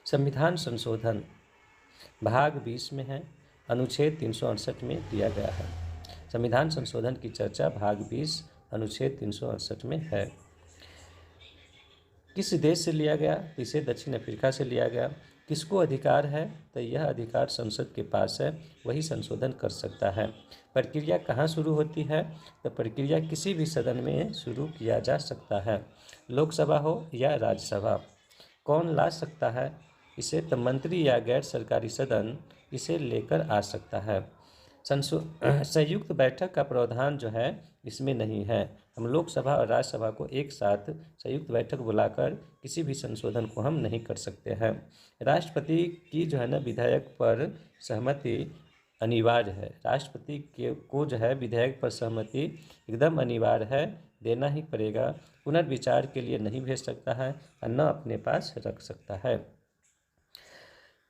संविधान संशोधन भाग 20 में है, अनुच्छेद 368 में दिया गया है। संविधान संशोधन की चर्चा भाग 20 अनुच्छेद 368 में है। किस देश से लिया गया? इसे दक्षिण अफ्रीका से लिया गया। किसको अधिकार है? तो यह अधिकार संसद के पास है, वही संशोधन कर सकता है। प्रक्रिया कहाँ शुरू होती है? तो प्रक्रिया किसी भी सदन में शुरू किया जा सकता है, लोकसभा हो या राज्यसभा। कौन ला सकता है इसे? तो मंत्री या गैर सरकारी सदन इसे लेकर आ सकता है। संयुक्त बैठक का प्रावधान जो है इसमें नहीं है। हम लोकसभा और राज्यसभा को एक साथ संयुक्त बैठक बुलाकर किसी भी संशोधन को हम नहीं कर सकते हैं। राष्ट्रपति की जो है ना विधेयक पर सहमति अनिवार्य है। राष्ट्रपति को जो है विधेयक पर सहमति एकदम अनिवार्य है, देना ही पड़ेगा। पुनर्विचार के लिए नहीं भेज सकता है और न अपने पास रख सकता है।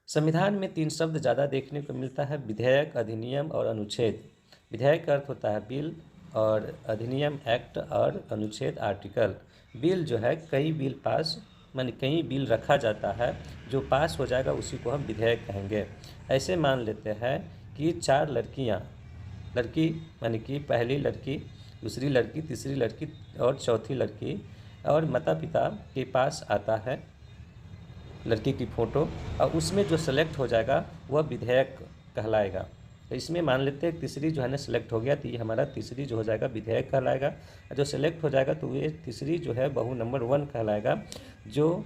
संविधान में 3 शब्द ज़्यादा देखने को मिलता है, विधेयक, अधिनियम और अनुच्छेद। विधेयक का अर्थ होता है बिल, और अधिनियम एक्ट, और अनुच्छेद आर्टिकल। बिल जो है कई बिल पास माने कई बिल रखा जाता है, जो पास हो जाएगा उसी को हम विधेयक कहेंगे। ऐसे मान लेते हैं कि 4 लड़कियां, लड़की माने कि पहली लड़की, दूसरी लड़की, तीसरी लड़की और चौथी लड़की, और माता पिता के पास आता है लड़की की फ़ोटो, और उसमें जो सेलेक्ट हो जाएगा वह विधेयक कहलाएगा। तो इसमें मान लेते हैं तीसरी जो है ना सेलेक्ट हो गया, तो ये हमारा तीसरी जो हो जाएगा विधेयक कहलाएगा। जो सेलेक्ट हो जाएगा तो ये तीसरी जो है बहु नंबर 1 कहलाएगा, जो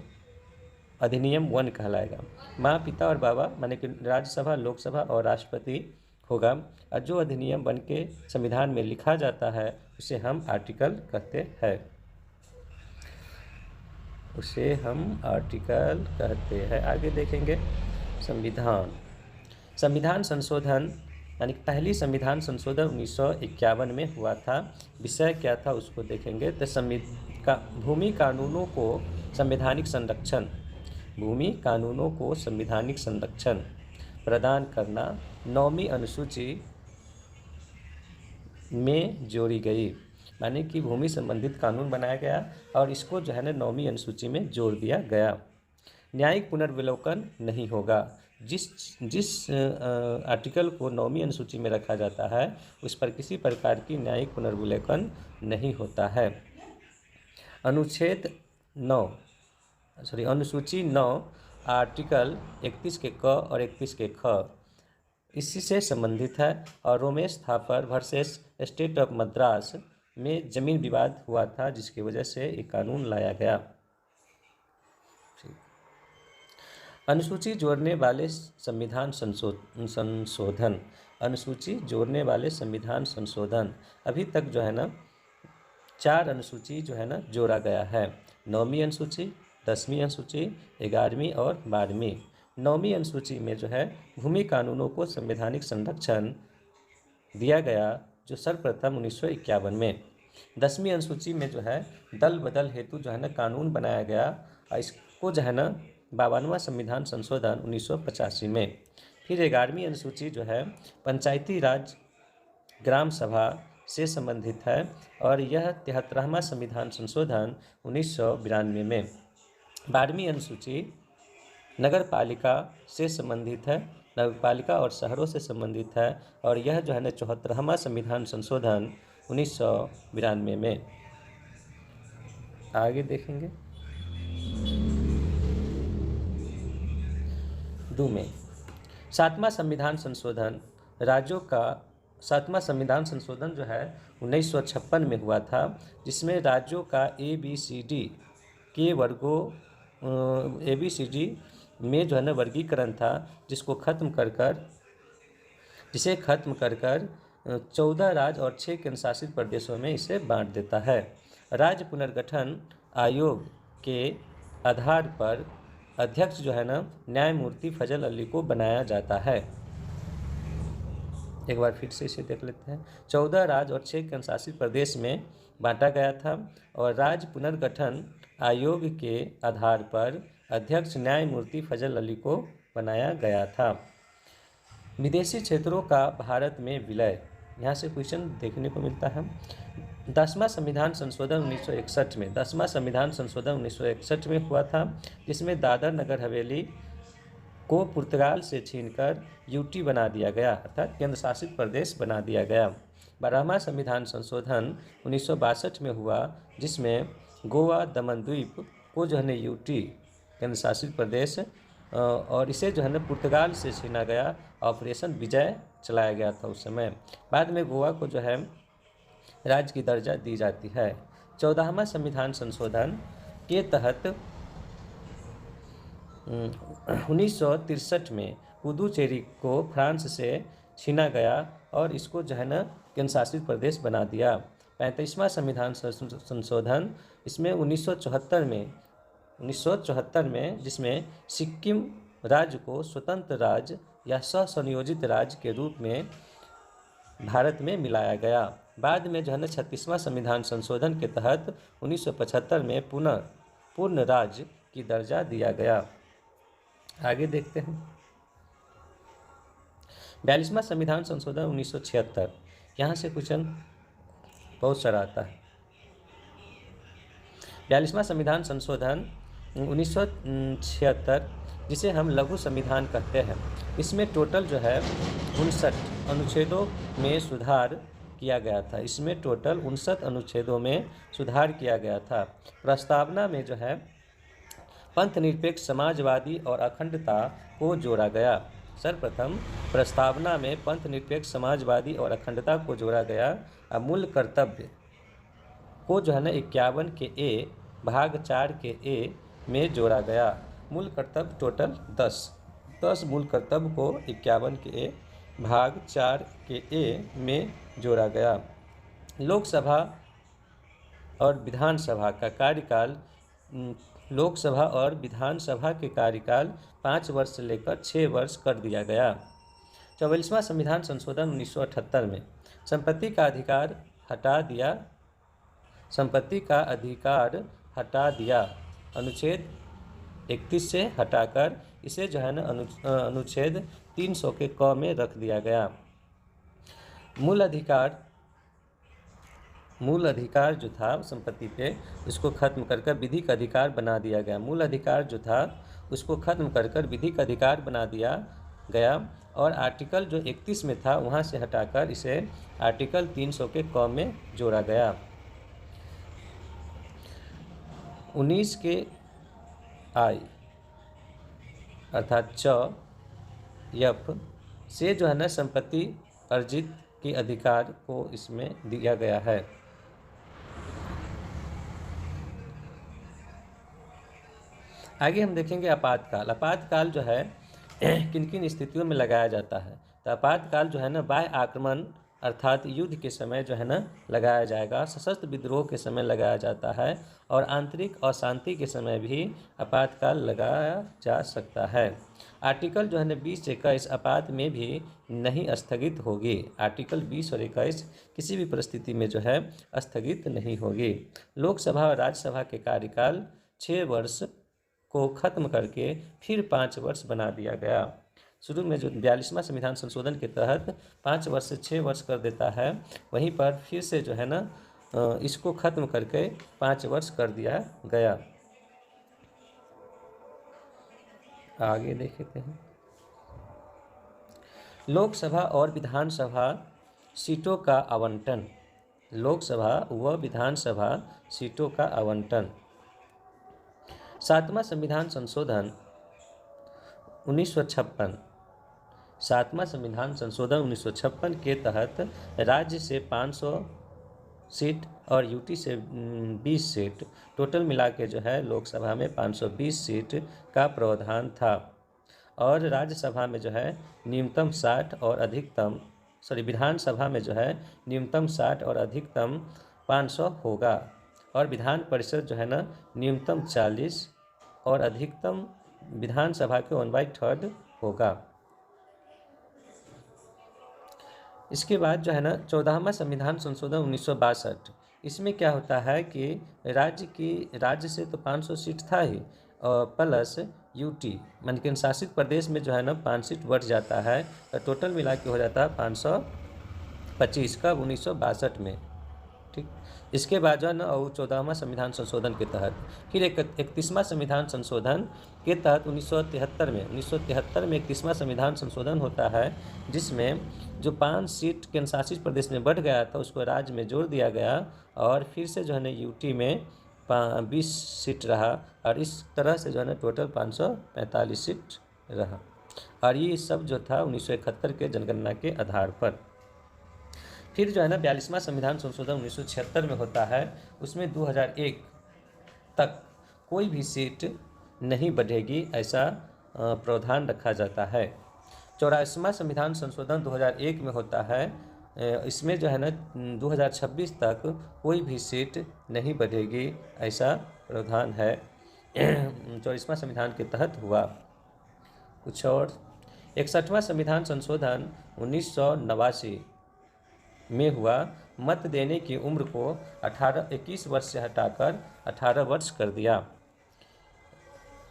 अधिनियम 1 कहलाएगा। माँ, पिता और बाबा माने कि राज्यसभा, लोकसभा और राष्ट्रपति होगा। और जो अधिनियम बन के संविधान में लिखा जाता है उसे हम आर्टिकल कहते हैं, उसे हम आर्टिकल कहते हैं। आगे देखेंगे संविधान संशोधन यानी पहली संविधान संशोधन 1951 में हुआ था। विषय क्या था उसको देखेंगे। तो भूमि कानूनों को संवैधानिक संरक्षण, भूमि कानूनों को संवैधानिक संरक्षण प्रदान करना 9वीं अनुसूची में जोड़ी गई। माने कि भूमि संबंधित कानून बनाया गया और इसको जो है ना 9वीं अनुसूची में जोड़ दिया गया। न्यायिक पुनर्विलोकन नहीं होगा। जिस आर्टिकल को 9वीं अनुसूची में रखा जाता है उस पर किसी प्रकार की न्यायिक पुनर्विलोकन नहीं होता है। अनुसूची 9 आर्टिकल 31 के क और 31 के ख इसी से संबंधित है। और Romesh Thapar versus state of Madras में जमीन विवाद हुआ था, जिसकी वजह से एक कानून लाया गया। अनुसूची जोड़ने वाले संविधान संशोधन, अनुसूची जोड़ने वाले संविधान संशोधन अभी तक जो है ना 4 अनुसूची जो है ना जोड़ा गया है। 9वीं अनुसूची, 10वीं अनुसूची, 11वीं और 12वीं। 9वीं अनुसूची में जो है भूमि कानूनों को संवैधानिक संरक्षण दिया गया, जो सर्वप्रथम 1951 में। 10वीं अनुसूची में जो है दल बदल हेतु जो है ना कानून बनाया गया, और इसको जो है ना 52वां संविधान संशोधन 1985 में। फिर 11वीं अनुसूची जो है पंचायती राज ग्राम सभा से संबंधित है, और यह 73वां संविधान संशोधन 1992 में। 12वीं अनुसूची नगर पालिका से संबंधित है, नगर पालिका और शहरों से संबंधित है, और यह जो है ना 74वां संविधान संशोधन 1992 में। आगे देखेंगे 2 में 7वां संविधान संशोधन राज्यों का 7वां संविधान संशोधन जो है 1956 में हुआ था, जिसमें राज्यों का ABCD के वर्गों ABCD में जो है ना वर्गीकरण था, जिसे खत्म कर 14 राज्य और 6 केंद्र शासित प्रदेशों में इसे बांट देता है। राज्य पुनर्गठन आयोग के आधार पर अध्यक्ष जो है ना न्यायमूर्ति फजल अली को बनाया जाता है। एक बार फिर से इसे देख लेते हैं। 14 राज्य और 6 केंद्र शासित प्रदेश में बांटा गया था, और राज्य पुनर्गठन आयोग के आधार पर अध्यक्ष न्यायमूर्ति फजल अली को बनाया गया था। विदेशी क्षेत्रों का भारत में विलय, यहाँ से क्वेश्चन देखने को मिलता है। 10वां संविधान संशोधन 1961 में, 10वां संविधान संशोधन 1961 में हुआ था, जिसमें दादर नगर हवेली को पुर्तगाल से छीनकर यूटी बना दिया गया, अर्थात केंद्र शासित प्रदेश बना दिया गया। 12वां संविधान संशोधन 1962 में हुआ, जिसमें गोवा दमन द्वीप को जो है ना यूटी केंद्र शासित प्रदेश और इसे जो है ना पुर्तगाल से छीना गया। ऑपरेशन विजय चलाया गया था उस समय। बाद में गोवा को जो है राज्य की दर्जा दी जाती है। 14वां संविधान संशोधन के तहत 1963 में पुदुचेरी को फ्रांस से छीना गया और इसको जो है ना केंद्र शासित प्रदेश बना दिया। 35वां संविधान संशोधन इसमें 1974 में जिसमें सिक्किम राज्य को स्वतंत्र राज्य या स्वसंयोजित राज्य के रूप में भारत में मिलाया गया। बाद में जो है ना 36वां संविधान संशोधन के तहत 1975 में पुनः पूर्ण राज्य की दर्जा दिया गया। आगे देखते हैं 42वां संविधान संशोधन 1976। यहाँ से क्वेश्चन बहुत सारा आता है। 42वां संविधान संशोधन 1976 जिसे हम लघु संविधान कहते हैं, इसमें टोटल जो है 59 अनुच्छेदों में सुधार किया गया था। इसमें टोटल 59 अनुच्छेदों में सुधार किया गया था। प्रस्तावना में जो है पंथ निरपेक्ष समाजवादी और अखंडता को जोड़ा गया। सर्वप्रथम प्रस्तावना में पंथ निरपेक्ष समाजवादी और अखंडता को जोड़ा गया। अब मूल कर्तव्य को जो है ना 51 के ए भाग 4 के ए में जोड़ा गया। मूल कर्तव्य टोटल 10 मूल कर्तव्य को 51 के ए भाग 4 के ए में जोड़ा गया। लोकसभा और विधानसभा का कार्यकाल लोकसभा और विधानसभा के कार्यकाल 5 वर्ष से लेकर 6 वर्ष कर दिया गया। 44वां संविधान संशोधन 1978 में संपत्ति का अधिकार हटा दिया। अनुच्छेद 31 से हटाकर इसे जो है ना अनुच्छेद 300 के क में रख दिया गया। मूल अधिकार जो था संपत्ति पे इसको खत्म कर विधिक अधिकार बना दिया गया। मूल अधिकार जो था उसको खत्म कर विधिक अधिकार बना दिया गया और आर्टिकल जो 31 में था वहाँ से हटाकर इसे आर्टिकल 300 के क में जोड़ा गया। 19 के आई अर्थात यफ से जो है ना संपत्ति अर्जित के अधिकार को इसमें दिया गया है। आगे हम देखेंगे आपातकाल जो है किन किन स्थितियों में लगाया जाता है। तो आपातकाल जो है ना बाह्य आक्रमण अर्थात युद्ध के समय जो है ना लगाया जाएगा। सशस्त्र विद्रोह के समय लगाया जाता है और आंतरिक अशांति के समय भी आपातकाल लगाया जा सकता है। आर्टिकल जो है ना 20 से 21 आपात में भी नहीं स्थगित होगी। आर्टिकल 20 और 21 किसी भी परिस्थिति में जो है स्थगित नहीं होगी। लोकसभा और राज्यसभा के कार्यकाल 6 वर्ष को खत्म करके फिर 5 वर्ष बना दिया गया। शुरू में जो 42वां संविधान संशोधन के तहत 5 वर्ष से 6 वर्ष कर देता है, वहीं पर फिर से जो है ना इसको खत्म करके 5 वर्ष कर दिया गया। आगे देखते हैं लोकसभा और विधानसभा सीटों का आवंटन। लोकसभा व विधानसभा सीटों का आवंटन। 7वां संविधान संशोधन 1956। 7वां संविधान संशोधन 1956 के तहत राज्य से 500 सीट और यूटी से 20 सीट टोटल मिला के जो है लोकसभा में 520 सीट का प्रावधान था और राज्यसभा में जो है न्यूनतम 60 और अधिकतम विधानसभा में जो है न्यूनतम 60 और अधिकतम 500 होगा और विधान परिषद जो है ना न्यूनतम 40 और अधिकतम विधानसभा के 1/3 होगा। इसके बाद जो है ना 14वां संविधान संशोधन 1962। इसमें क्या होता है कि राज्य से तो 500 सीट था ही और प्लस यूटी मान केंद्र शासित प्रदेश में जो है ना 5 सीट बढ़ जाता है तो टोटल मिला के हो जाता है 525 कब 1962 में। ठीक, इसके बाद जो है ना और 14वां संविधान संशोधन के तहत फिर 31वां संविधान संशोधन के तहत 1973 में 31वां संविधान संशोधन होता है, जिसमें जो 5 सीट केंद्र शासित प्रदेश में बढ़ गया था उसको राज्य में जोड़ दिया गया और फिर से जो है ना यूटी में 20 सीट रहा और इस तरह से जो है ना टोटल 545 सीट रहा। और ये सब जो था 1971 के जनगणना के आधार पर। फिर जो है ना 42वां संविधान संशोधन 1976 में होता है, उसमें 2001 तक कोई भी सीट नहीं बढ़ेगी ऐसा प्रावधान रखा जाता है। 84वां संविधान संशोधन 2001 में होता है, इसमें जो है ना 2026 तक कोई भी सीट नहीं बढ़ेगी ऐसा प्रावधान है। 84वां संविधान के तहत हुआ। कुछ और 61वां संविधान संशोधन 1989 में हुआ, मत देने की उम्र को 21 वर्ष से हटाकर 18 वर्ष कर दिया।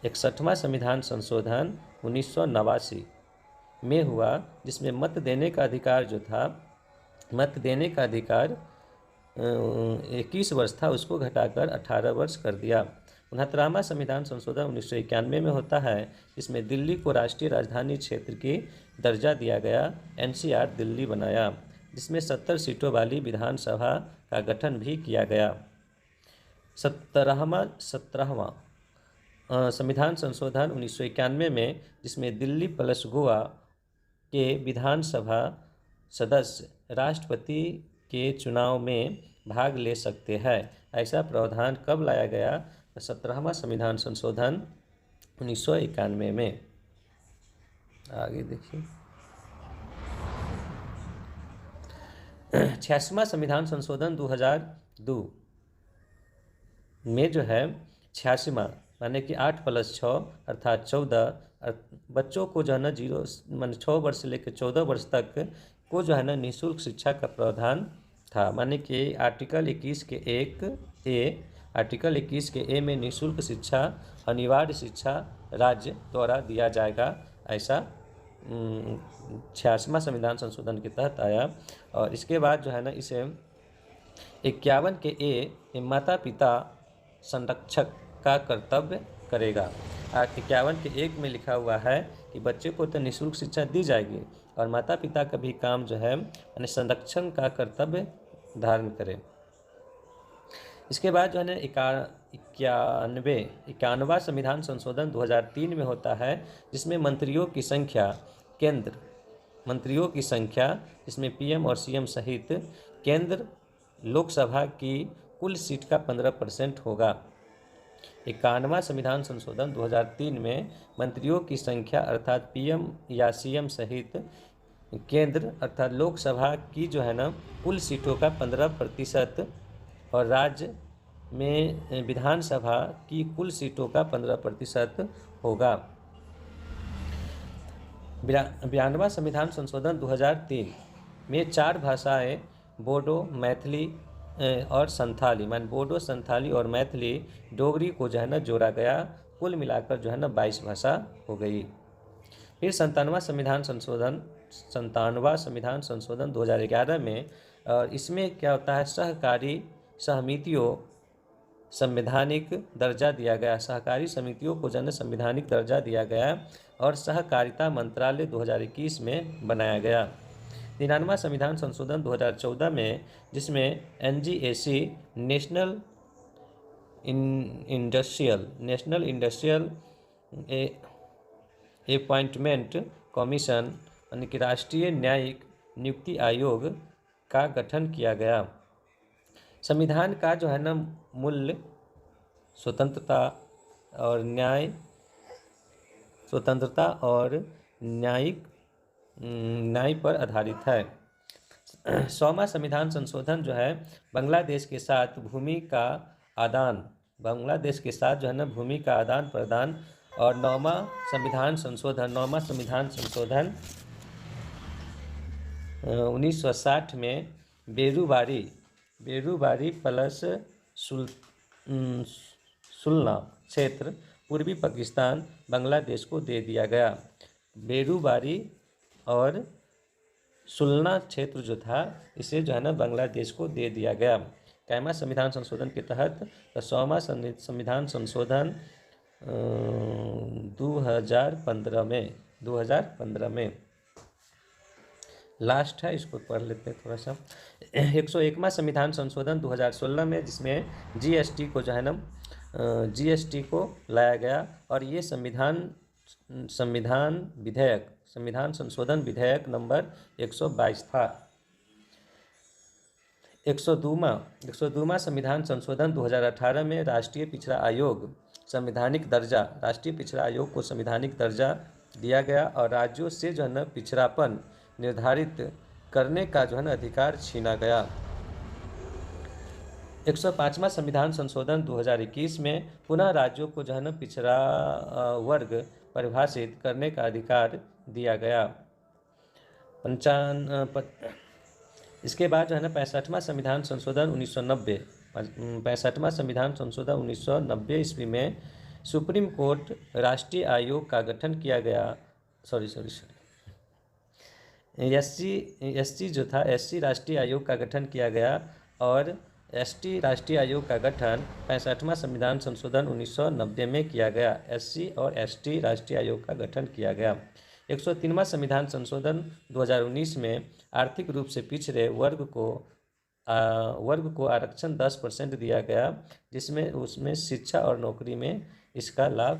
61वां संविधान संशोधन 1989 में हुआ, जिसमें मत देने का अधिकार जो था, मत देने का अधिकार 21 वर्ष था, उसको घटाकर 18 वर्ष कर दिया। 69वां संविधान संशोधन 1991 में होता है, जिसमें दिल्ली को राष्ट्रीय राजधानी क्षेत्र की दर्जा दिया गया, एनसीआर दिल्ली बनाया, जिसमें 70 सीटों वाली विधानसभा का गठन भी किया गया। 17वां संविधान संशोधन 1991 में, जिसमें दिल्ली प्लस गोवा के विधानसभा सदस्य राष्ट्रपति के चुनाव में भाग ले सकते हैं, ऐसा प्रावधान कब लाया गया? 17वां संविधान संशोधन 1991 में। आगे देखिए 86वां संविधान संशोधन 2002 में जो है 86वां माने कि 8+6 अर्थात 14 बच्चों को जो है ना 6 वर्ष से लेकर 14 वर्ष तक को जो है ना निःशुल्क शिक्षा का प्रावधान था। माने कि आर्टिकल 21 के ए में निःशुल्क शिक्षा, अनिवार्य शिक्षा राज्य द्वारा दिया जाएगा, ऐसा 86वां संविधान संशोधन के तहत आया। और इसके बाद जो है ना इसे 51 के ए माता पिता संरक्षक का कर्तव्य करेगा। 51 के 1 में लिखा हुआ है कि बच्चे को तो निःशुल्क शिक्षा दी जाएगी और माता पिता का भी काम जो है यानी संरक्षण का कर्तव्य धारण करें। इसके बाद जो है ना 91वां संविधान संशोधन 2003 में होता है, जिसमें मंत्रियों की संख्या जिसमें पीएम और सीएम सहित केंद्र लोकसभा की कुल सीट का 15% होगा। 91वां संविधान संशोधन 2003 में मंत्रियों की संख्या अर्थात पीएम या सीएम सहित केंद्र अर्थात लोकसभा की जो है ना कुल सीटों का 15% और राज्य में विधानसभा की कुल सीटों का 15% होगा। 92वां संविधान संशोधन 2003 में 4 भाषाएं बोडो, मैथिली और संथाली मान बोडो, संथाली और मैथिली डोगरी को जो है ना जोड़ा गया। कुल मिलाकर जो है ना 22 भाषा हो गई। फिर 97वां संविधान संशोधन 2011 में, और इसमें क्या होता है, सहकारी समितियों संवैधानिक दर्जा दिया गया। सहकारी समितियों को जन संवैधानिक दर्जा दिया गया और सहकारिता मंत्रालय 2021 में बनाया गया। 99वां संविधान संशोधन 2014 में, जिसमें एनजीएसी नेशनल इंडस्ट्रियल अपॉइंटमेंट कमीशन यानी कि राष्ट्रीय न्यायिक नियुक्ति आयोग का गठन किया गया। संविधान का जो है ना मूल्य स्वतंत्रता और न्याय पर आधारित है। 100वां संविधान संशोधन जो है बांग्लादेश के साथ भूमि का आदान प्रदान। और 9वां संविधान संशोधन 1960 में बेरूबारी प्लस सुलना क्षेत्र पूर्वी पाकिस्तान बांग्लादेश को दे दिया गया। बेरूबारी और सुलना क्षेत्र जो था इसे जो है ना बांग्लादेश को दे दिया गया। कैमा संविधान संशोधन के तहत? तो 100वां संविधान संशोधन 2015 में, 2015 में लास्ट है, इसको पढ़ लेते हैं थोड़ा सा। 101वां संविधान संशोधन 2016 में, जिसमें जीएसटी को जो है ना, जीएसटी को लाया गया, और ये संविधान संशोधन विधेयक नंबर 122 था। 102वां संविधान संशोधन 2018 में राष्ट्रीय पिछड़ा आयोग राष्ट्रीय पिछड़ा आयोग को संविधानिक दर्जा दिया गया, और राज्यों से जो है ना पिछड़ापन निर्धारित करने का जो है ना अधिकार छीना गया। 105वां संविधान संशोधन 2021 में पुनः राज्यों को जो है ना पिछड़ा वर्ग परिभाषित करने का अधिकार दिया गया। इसके बाद जो है ना 65वां संविधान संशोधन 1990, 65वां संविधान संशोधन 1990 ईस्वी में सुप्रीम कोर्ट राष्ट्रीय आयोग का गठन किया गया। एससी जो था, एससी राष्ट्रीय आयोग का गठन किया गया, और एसटी राष्ट्रीय आयोग का गठन 65वां संविधान संशोधन 1990 में किया गया। एससी और एसटी राष्ट्रीय आयोग का गठन किया गया। 103वां संविधान संशोधन 2019 में आर्थिक रूप से पिछड़े वर्ग को आरक्षण 10% दिया गया, जिसमें उसमें शिक्षा और नौकरी में इसका लाभ